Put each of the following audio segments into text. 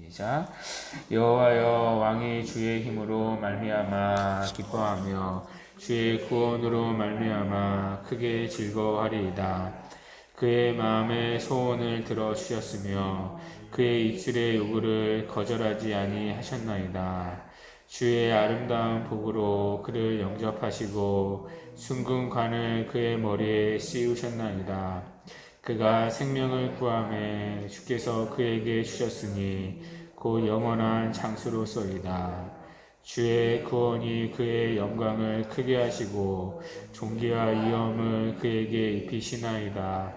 시작. 여호와여, 왕이 주의 힘으로 말미암아 기뻐하며 주의 구원으로 말미암아 크게 즐거워하리이다. 그의 마음의 소원을 들어 주셨으며 그의 입술의 요구를 거절하지 아니하셨나이다. 주의 아름다운 복으로 그를 영접하시고 순금관을 그의 머리에 씌우셨나이다. 그가 생명을 구하매 주께서 그에게 주셨으니 곧 영원한 장수로소이다. 주의 구원이 그의 영광을 크게 하시고 존귀와 위엄을 그에게 입히시나이다.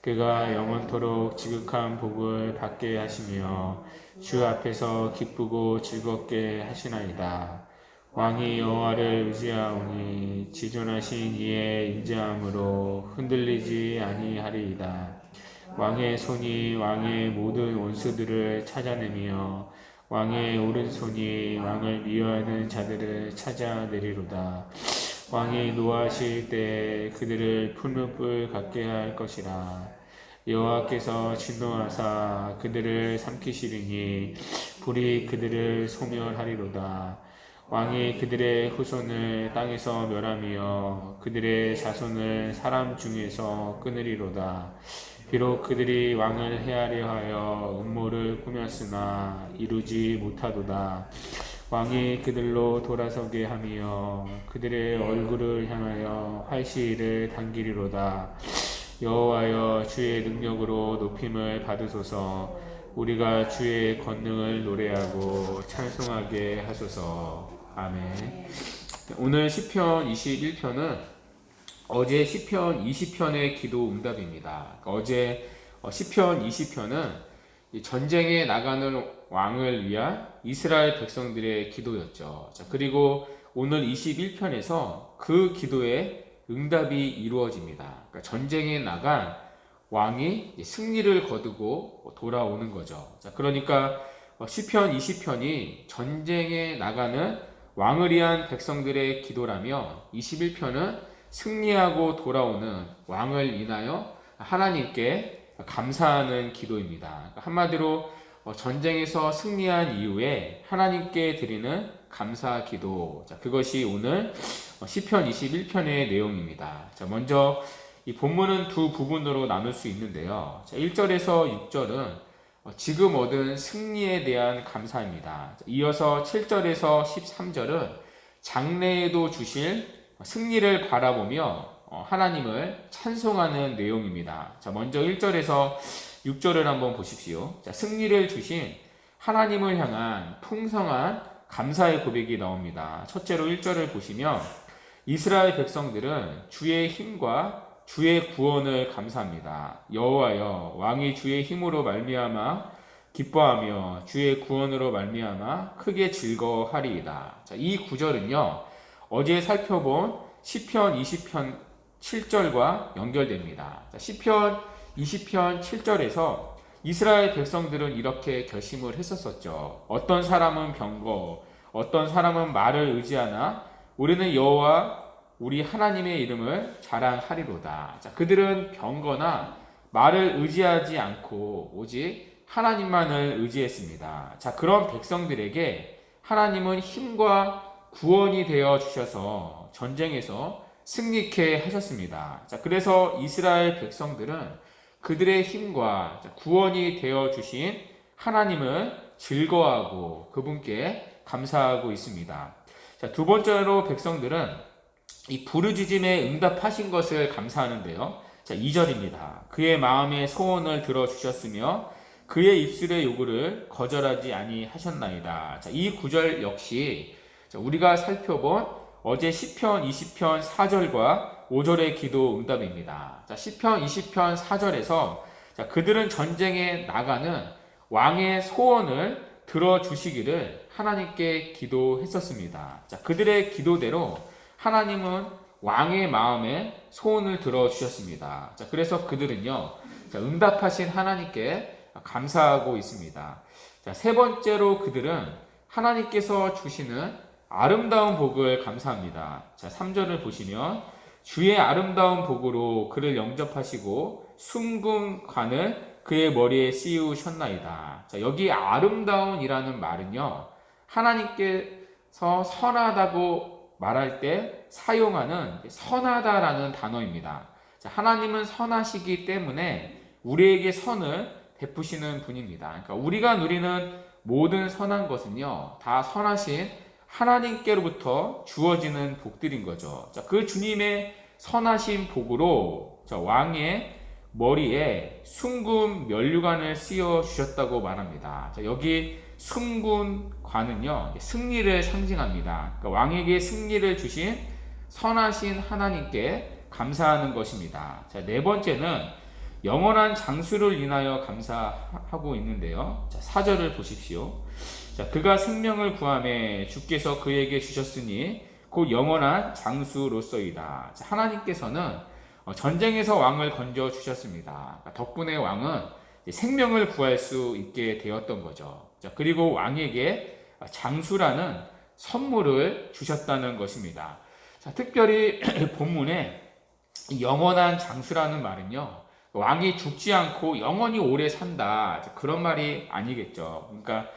그가 영원토록 지극한 복을 받게 하시며 주 앞에서 기쁘고 즐겁게 하시나이다. 왕이 여호와를 의지하오니 지존하신 이의 인자함으로 흔들리지 아니하리이다. 왕의 손이 왕의 모든 원수들을 찾아내며 왕의 오른손이 왕을 미워하는 자들을 찾아내리로다. 왕이 노하실 때 그들을 푸른 뿔 같게 할 것이라. 여호와께서 진노하사 그들을 삼키시리니 불이 그들을 소멸하리로다. 왕이 그들의 후손을 땅에서 멸하며 그들의 자손을 사람 중에서 끊으리로다. 비록 그들이 왕을 해하려 하여 음모를 꾸몄으나 이루지 못하도다. 왕이 그들로 돌아서게 하며 그들의 얼굴을 향하여 활시위를 당기리로다. 여호와여, 주의 능력으로 높임을 받으소서. 우리가 주의 권능을 노래하고 찬송하게 하소서. 아멘. 오늘 시편 21편은 어제 시편 20편의 기도 응답입니다. 어제 시편 20편은 전쟁에 나가는 왕을 위한 이스라엘 백성들의 기도였죠. 그리고 오늘 21편에서 그 기도의 응답이 이루어집니다. 그러니까 전쟁에 나간 왕이 승리를 거두고 돌아오는 거죠. 그러니까 시편 20편이 전쟁에 나가는 왕을 위한 백성들의 기도라며 21편은 승리하고 돌아오는 왕을 인하여 하나님께 감사하는 기도입니다. 한마디로 전쟁에서 승리한 이후에 하나님께 드리는 감사 기도, 그것이 오늘 시편 21편의 내용입니다. 먼저 이 본문은 두 부분으로 나눌 수 있는데요. 1절에서 6절은 지금 얻은 승리에 대한 감사입니다. 이어서 7절에서 13절은 장래에도 주실 승리를 바라보며 하나님을 찬송하는 내용입니다. 먼저 1절에서 6절을 한번 보십시오. 승리를 주신 하나님을 향한 풍성한 감사의 고백이 나옵니다. 첫째로 1절을 보시면 이스라엘 백성들은 주의 힘과 주의 구원을 감사합니다. 여호와여, 왕이 주의 힘으로 말미암아 기뻐하며 주의 구원으로 말미암아 크게 즐거워하리이다. 이 구절은요, 어제 살펴본 시편 20편 7절과 연결됩니다. 시편 20편 7절에서 이스라엘 백성들은 이렇게 결심을 했었었죠. 어떤 사람은 병거, 어떤 사람은 말을 의지하나 우리는 여호와 우리 하나님의 이름을 자랑하리로다. 그들은 병거나 말을 의지하지 않고 오직 하나님만을 의지했습니다. 그런 백성들에게 하나님은 힘과 구원이 되어 주셔서 전쟁에서 승리케 하셨습니다. 그래서 이스라엘 백성들은 그들의 힘과 구원이 되어 주신 하나님을 즐거워하고 그분께 감사하고 있습니다. 두 번째로 백성들은 이 부르짖음에 응답하신 것을 감사하는데요. 2절입니다. 그의 마음의 소원을 들어주셨으며 그의 입술의 요구를 거절하지 아니하셨나이다. 이 구절 역시 우리가 살펴본 어제 시편 20편 4절과 5절의 기도 응답입니다. 시편 20편 4절에서 그들은 전쟁에 나가는 왕의 소원을 들어주시기를 하나님께 기도했었습니다. 그들의 기도대로 하나님은 왕의 마음에 소원을 들어주셨습니다. 그래서 그들은요, 응답하신 하나님께 감사하고 있습니다. 세 번째로 그들은 하나님께서 주시는 아름다운 복을 감사합니다. 3절을 보시면 주의 아름다운 복으로 그를 영접하시고 순금관을 그의 머리에 씌우셨나이다. 자, 여기 아름다운이라는 말은요, 하나님께서 선하다고 말할 때 사용하는 선하다라는 단어입니다. 자, 하나님은 선하시기 때문에 우리에게 선을 베푸시는 분입니다. 그러니까 우리가 누리는 모든 선한 것은요, 다 선하신 하나님께로부터 주어지는 복들인 거죠. 자, 그 주님의 선하신 복으로 왕의 머리에 숭금 면류관을 씌워 주셨다고 말합니다. 자, 여기 숭금관은요, 승리를 상징합니다. 그러니까 왕에게 승리를 주신 선하신 하나님께 감사하는 것입니다. 자, 네 번째는 영원한 장수를 인하여 감사하고 있는데요. 자, 4절을 보십시오. 자, 그가 생명을 구하매 주께서 그에게 주셨으니 곧 영원한 장수로서이다. 자, 하나님께서는 전쟁에서 왕을 건져 주셨습니다. 덕분에 왕은 생명을 구할 수 있게 되었던 거죠. 자, 그리고 왕에게 장수라는 선물을 주셨다는 것입니다. 자, 특별히 본문에 영원한 장수라는 말은요, 왕이 죽지 않고 영원히 오래 산다, 그런 말이 아니겠죠. 그러니까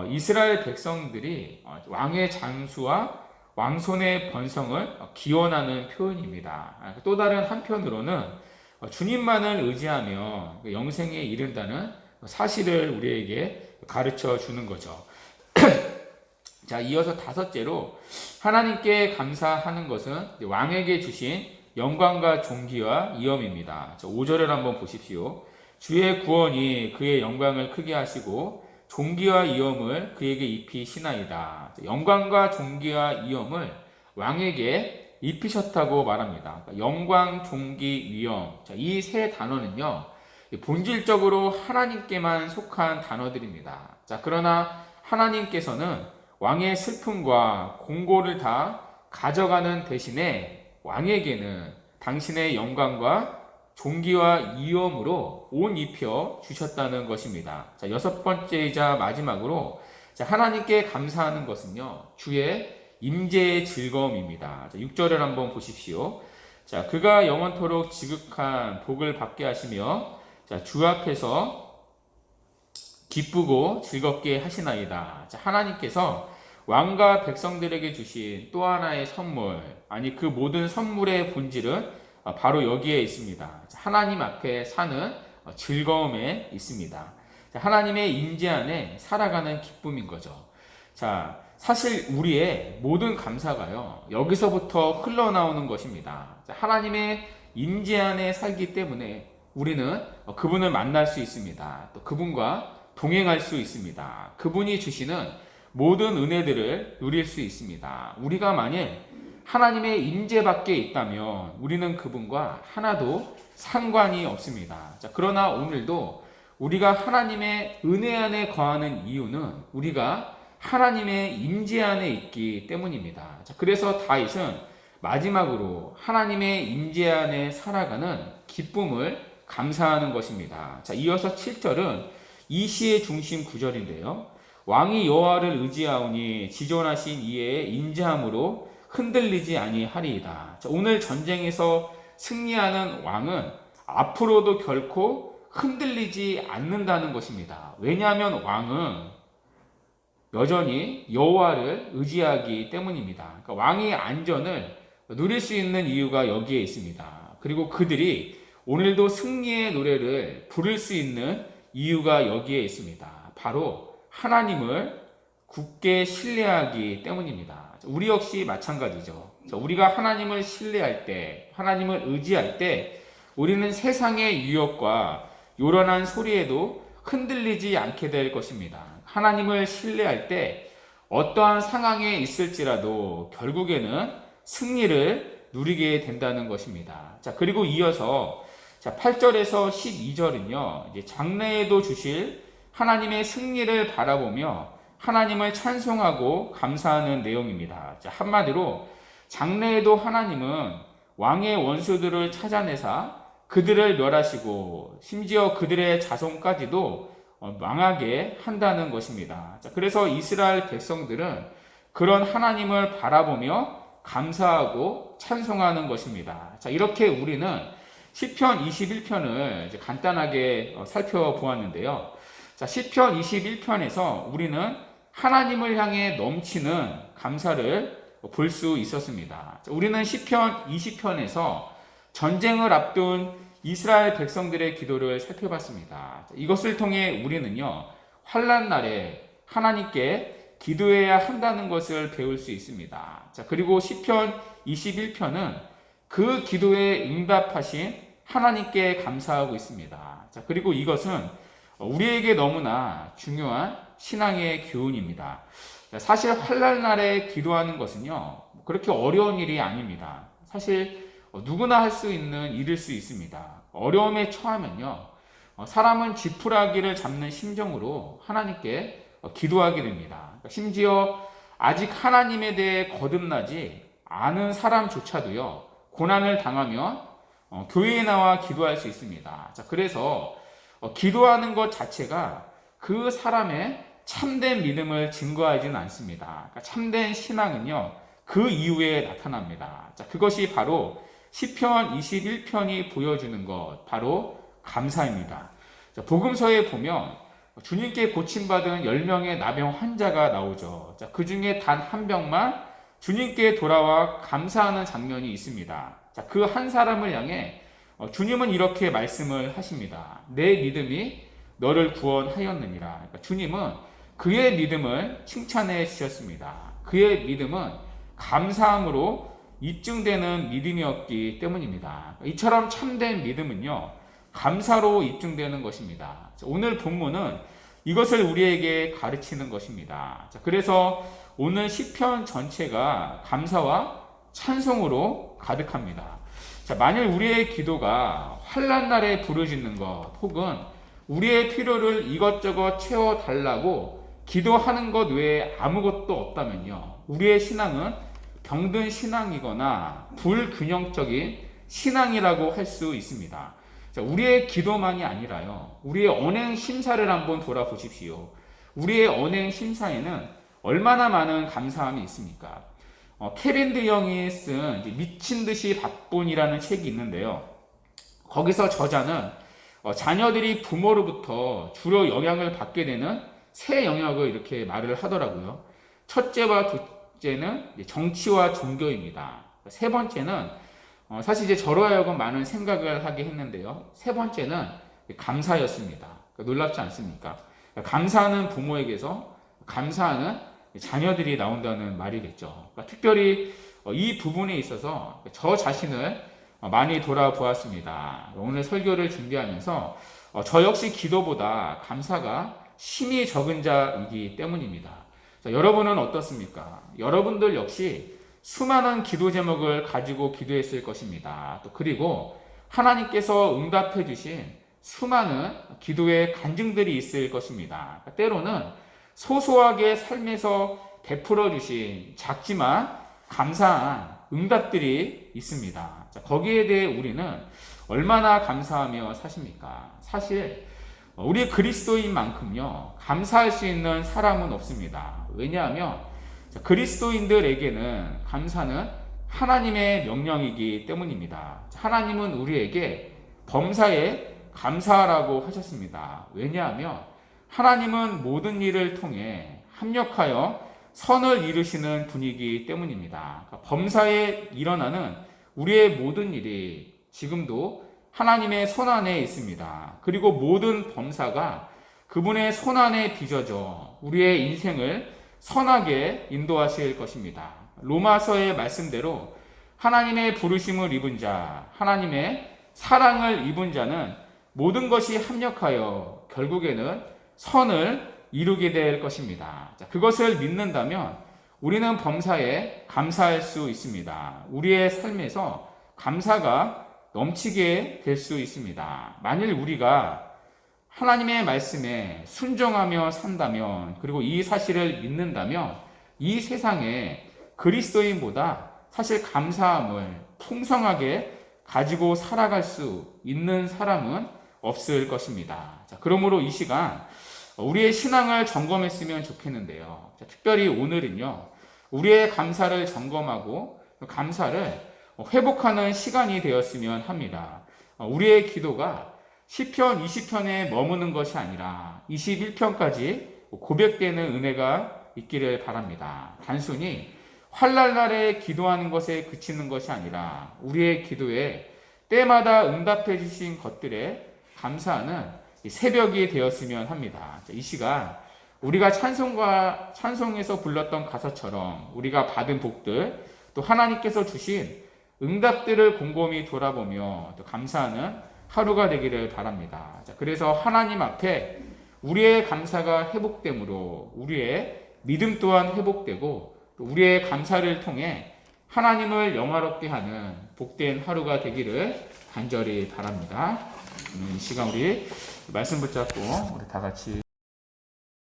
이스라엘 백성들이 왕의 장수와 왕손의 번성을 기원하는 표현입니다. 또 다른 한편으로는 주님만을 의지하며 영생에 이른다는 사실을 우리에게 가르쳐 주는 거죠. 자, 이어서 다섯째로 하나님께 감사하는 것은 왕에게 주신 영광과 존귀와 위엄입니다. 5절을 한번 보십시오. 주의 구원이 그의 영광을 크게 하시고 존귀와 위엄을 그에게 입히시나이다. 영광과 존귀와 위엄을 왕에게 입히셨다고 말합니다. 영광, 존귀, 위엄. 이 세 단어는요, 본질적으로 하나님께만 속한 단어들입니다. 자, 그러나 하나님께서는 왕의 슬픔과 공고를 다 가져가는 대신에 왕에게는 당신의 영광과 존귀와 위엄으로 옷 입혀 주셨다는 것입니다. 자, 여섯 번째이자 마지막으로 하나님께 감사하는 것은요, 주의 임재의 즐거움입니다. 자, 6절을 한번 보십시오. 자, 그가 영원토록 지극한 복을 받게 하시며 주 앞에서 기쁘고 즐겁게 하시나이다. 자, 하나님께서 왕과 백성들에게 주신 또 하나의 선물, 아니 그 모든 선물의 본질은 바로 여기에 있습니다. 하나님 앞에 사는 즐거움에 있습니다. 하나님의 임재 안에 살아가는 기쁨인 거죠. 자, 사실 우리의 모든 감사가요, 여기서부터 흘러나오는 것입니다. 하나님의 임재 안에 살기 때문에 우리는 그분을 만날 수 있습니다. 또 그분과 동행할 수 있습니다. 그분이 주시는 모든 은혜들을 누릴 수 있습니다. 우리가 만일 하나님의 임재 밖에 있다면 우리는 그분과 하나도 상관이 없습니다. 자, 그러나 오늘도 우리가 하나님의 은혜 안에 거하는 이유는 우리가 하나님의 임재 안에 있기 때문입니다. 자, 그래서 다윗은 마지막으로 하나님의 임재 안에 살아가는 기쁨을 감사하는 것입니다. 자, 이어서 7절은 이 시의 중심 구절인데요. 왕이 여호와를 의지하오니 지존하신 이의 인자함으로 흔들리지 아니하리이다. 자, 오늘 전쟁에서 승리하는 왕은 앞으로도 결코 흔들리지 않는다는 것입니다. 왜냐하면 왕은 여전히 여호와를 의지하기 때문입니다. 그러니까 왕의 안전을 누릴 수 있는 이유가 여기에 있습니다. 그리고 그들이 오늘도 승리의 노래를 부를 수 있는 이유가 여기에 있습니다. 바로 하나님을 굳게 신뢰하기 때문입니다. 우리 역시 마찬가지죠. 우리가 하나님을 신뢰할 때, 하나님을 의지할 때 우리는 세상의 유혹과 요란한 소리에도 흔들리지 않게 될 것입니다. 하나님을 신뢰할 때 어떠한 상황에 있을지라도 결국에는 승리를 누리게 된다는 것입니다. 자, 그리고 이어서 8절에서 12절은요, 이제 장래에도 주실 하나님의 승리를 바라보며 하나님을 찬송하고 감사하는 내용입니다. 자, 한마디로 장래에도 하나님은 왕의 원수들을 찾아내사 그들을 멸하시고 심지어 그들의 자손까지도 망하게 한다는 것입니다. 자, 그래서 이스라엘 백성들은 그런 하나님을 바라보며 감사하고 찬송하는 것입니다. 자, 이렇게 우리는 시편 21편을 이제 간단하게 살펴보았는데요. 자, 시편 21편에서 우리는 하나님을 향해 넘치는 감사를 볼 수 있었습니다. 자, 우리는 시편 20편에서 전쟁을 앞둔 이스라엘 백성들의 기도를 살펴봤습니다. 자, 이것을 통해 우리는요, 환난 날에 하나님께 기도해야 한다는 것을 배울 수 있습니다. 자, 그리고 시편 21편은 그 기도에 응답하신 하나님께 감사하고 있습니다. 자, 그리고 이것은 우리에게 너무나 중요한 신앙의 교훈입니다. 자, 사실 환난 날에 기도하는 것은요, 그렇게 어려운 일이 아닙니다. 사실 누구나 할 수 있는 일일 수 있습니다. 어려움에 처하면요, 사람은 지푸라기를 잡는 심정으로 하나님께 기도하게 됩니다. 심지어 아직 하나님에 대해 거듭나지 않은 사람조차도요, 고난을 당하면 교회에 나와 기도할 수 있습니다. 자, 그래서 기도하는 것 자체가 그 사람의 참된 믿음을 증거하지는 않습니다. 그러니까 참된 신앙은요, 그 이후에 나타납니다. 자, 그것이 바로 시편 21편이 보여주는 것, 바로 감사입니다. 자, 복음서에 보면 주님께 고침받은 10명의 나병 환자가 나오죠. 자, 그 중에 단 한 명만 주님께 돌아와 감사하는 장면이 있습니다. 자, 그 한 사람을 향해 주님은 이렇게 말씀을 하십니다. 내 믿음이 너를 구원하였느니라. 그러니까 주님은 그의 믿음을 칭찬해 주셨습니다. 그의 믿음은 감사함으로 입증되는 믿음이었기 때문입니다. 이처럼 참된 믿음은요, 감사로 입증되는 것입니다. 오늘 본문은 이것을 우리에게 가르치는 것입니다. 그래서 오늘 시편 전체가 감사와 찬송으로 가득합니다. 만일 우리의 기도가 환난 날에 부르짖는 것, 혹은 우리의 필요를 이것저것 채워달라고 기도하는 것 외에 아무것도 없다면요, 우리의 신앙은 병든 신앙이거나 불균형적인 신앙이라고 할 수 있습니다. 우리의 기도만이 아니라요, 우리의 언행 심사를 한번 돌아보십시오. 우리의 언행 심사에는 얼마나 많은 감사함이 있습니까? 케빈 드영이 쓴 미친 듯이 바쁜이라는 책이 있는데요. 거기서 저자는 자녀들이 부모로부터 주로 영향을 받게 되는 세 영역을 이렇게 말을 하더라고요. 첫째와 둘째는 정치와 종교입니다. 세 번째는 사실 이제 저로 하여금 많은 생각을 하게 했는데요. 세 번째는 감사였습니다. 놀랍지 않습니까? 감사하는 부모에게서 감사하는 자녀들이 나온다는 말이겠죠. 특별히 이 부분에 있어서 저 자신을 많이 돌아보았습니다. 오늘 설교를 준비하면서 저 역시 기도보다 감사가 심히 적은 자이기 때문입니다. 자, 여러분은 어떻습니까? 여러분들 역시 수많은 기도 제목을 가지고 기도했을 것입니다. 또 그리고 하나님께서 응답해 주신 수많은 기도의 간증들이 있을 것입니다. 때로는 소소하게 삶에서 베풀어 주신 작지만 감사한 응답들이 있습니다. 자, 거기에 대해 우리는 얼마나 감사하며 사십니까? 사실 우리 그리스도인만큼요, 감사할 수 있는 사람은 없습니다. 왜냐하면 그리스도인들에게는 감사는 하나님의 명령이기 때문입니다. 하나님은 우리에게 범사에 감사하라고 하셨습니다. 왜냐하면 하나님은 모든 일을 통해 합력하여 선을 이루시는 분이기 때문입니다. 범사에 일어나는 우리의 모든 일이 지금도 하나님의 손 안에 있습니다. 그리고 모든 범사가 그분의 손 안에 빚어져 우리의 인생을 선하게 인도하실 것입니다. 로마서의 말씀대로 하나님의 부르심을 입은 자, 하나님의 사랑을 입은 자는 모든 것이 합력하여 결국에는 선을 이루게 될 것입니다. 자, 그것을 믿는다면 우리는 범사에 감사할 수 있습니다. 우리의 삶에서 감사가 넘치게 될 수 있습니다. 만일 우리가 하나님의 말씀에 순종하며 산다면, 그리고 이 사실을 믿는다면 이 세상에 그리스도인보다 사실 감사함을 풍성하게 가지고 살아갈 수 있는 사람은 없을 것입니다. 자, 그러므로 이 시간 우리의 신앙을 점검했으면 좋겠는데요. 자, 특별히 오늘은요, 우리의 감사를 점검하고 감사를 회복하는 시간이 되었으면 합니다. 우리의 기도가 시편 20편에 머무는 것이 아니라 21편까지 고백되는 은혜가 있기를 바랍니다. 단순히 환난날에 기도하는 것에 그치는 것이 아니라 우리의 기도에 때마다 응답해 주신 것들에 감사하는 새벽이 되었으면 합니다. 이 시간 우리가 찬송에서 불렀던 가사처럼 우리가 받은 복들 또 하나님께서 주신 응답들을 곰곰이 돌아보며 또 감사하는 하루가 되기를 바랍니다. 그래서 하나님 앞에 우리의 감사가 회복되므로 우리의 믿음 또한 회복되고 또 우리의 감사를 통해 하나님을 영화롭게 하는 복된 하루가 되기를 간절히 바랍니다. 이 시간 우리 말씀 붙잡고 우리 다 같이